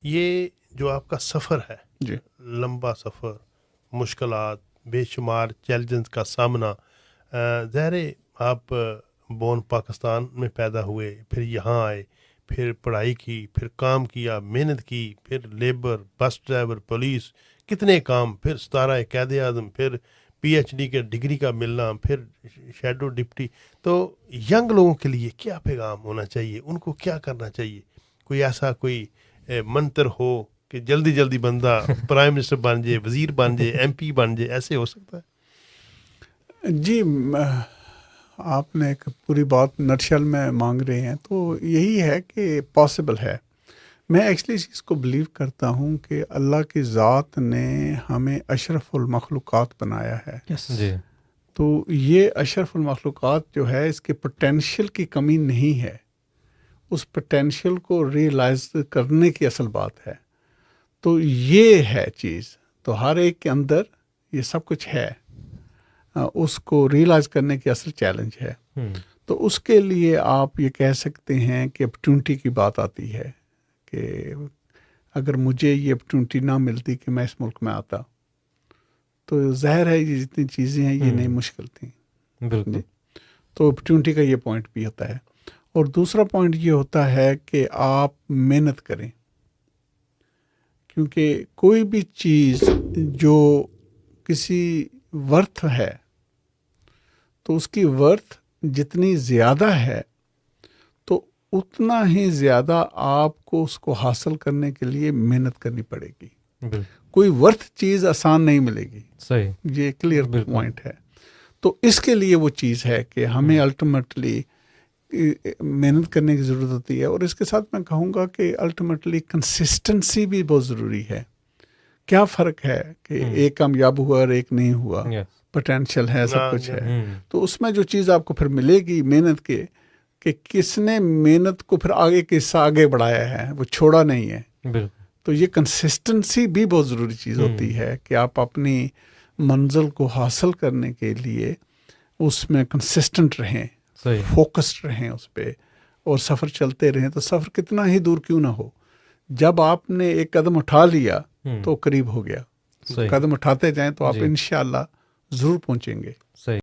یہ جو آپ کا سفر ہے، جی لمبا سفر، مشکلات، بے شمار چیلنجز کا سامنا، ظاہر ہے آپ بون پاکستان میں پیدا ہوئے، پھر یہاں آئے، پھر پڑھائی کی، پھر کام کیا، محنت کی، پھر لیبر، بس ڈرائیور، پولیس، کتنے کام، پھر 17 قائد اعظم، پھر پی ایچ ڈی کے ڈگری کا ملنا، پھر شیڈو ڈپٹی. تو ینگ لوگوں کے لیے کیا پیغام ہونا چاہیے؟ ان کو کیا کرنا چاہیے؟ کوئی ایسا کوئی منتر ہو کہ جلدی جلدی بندہ پرائم منسٹر بن جائے، وزیر بن جائے، ایم پی بن جائے، ایسے ہو سکتا ہے؟ جی، آپ نے ایک پوری بات نٹشل میں مانگ رہے ہیں، تو یہی ہے کہ پاسبل ہے. میں ایکچولی اس چیز کو بلیو کرتا ہوں کہ اللہ کی ذات نے ہمیں اشرف المخلوقات بنایا ہے. جی تو یہ اشرف المخلوقات جو ہے، اس کے پوٹینشیل کی کمی نہیں ہے. اس پوٹینشیل کو ریئلائز کرنے کی اصل بات ہے. تو یہ ہے چیز. تو ہر ایک کے اندر یہ سب کچھ ہے، اس کو ریئلائز کرنے کی اصل چیلنج ہے. تو اس کے لیے آپ یہ کہہ سکتے ہیں کہ اپرچونٹی کی بات آتی ہے کہ اگر مجھے یہ اپرچونٹی نہ ملتی کہ میں اس ملک میں آتا، تو ظاہر ہے یہ جتنی چیزیں ہیں یہ نہیں مشکل تھیں. بالکل. جی. تو اپرچونٹی کا یہ پوائنٹ بھی ہوتا ہے. اور دوسرا پوائنٹ یہ ہوتا ہے کہ آپ محنت کریں، کیونکہ کوئی بھی چیز جو کسی ورتھ ہے تو اس کی ورتھ جتنی زیادہ ہے تو اتنا ہی زیادہ آپ کو اس کو حاصل کرنے کے لیے محنت کرنی پڑے گی. کوئی ورتھ چیز آسان نہیں ملے گی. صحیح، یہ کلیئر پوائنٹ ہے. تو اس کے لیے وہ چیز ہے کہ ہمیں الٹیمیٹلی محنت کرنے کی ضرورت ہوتی ہے. اور اس کے ساتھ میں کہوں گا کہ الٹیمیٹلی کنسسٹنسی بھی بہت ضروری ہے. کیا فرق ہے کہ ایک کامیاب ہوا اور ایک نہیں ہوا؟ پوٹینشیل ہے، سب کچھ ہے. تو اس میں جو چیز آپ کو پھر ملے گی محنت کے، کہ کس نے محنت کو پھر آگے کس آگے بڑھایا ہے، وہ چھوڑا نہیں ہے. تو یہ کنسسٹنسی بھی بہت ضروری چیز ہوتی ہے کہ آپ اپنی منزل کو حاصل کرنے کے لیے اس میں کنسسٹنٹ رہیں، فوکسڈ رہیں اس پہ، اور سفر چلتے رہیں. تو سفر کتنا ہی دور کیوں نہ ہو، جب آپ نے ایک قدم اٹھا لیا تو قریب ہو گیا. قدم اٹھاتے جائیں تو آپ انشاءاللہ ضرور پہنچیں گے.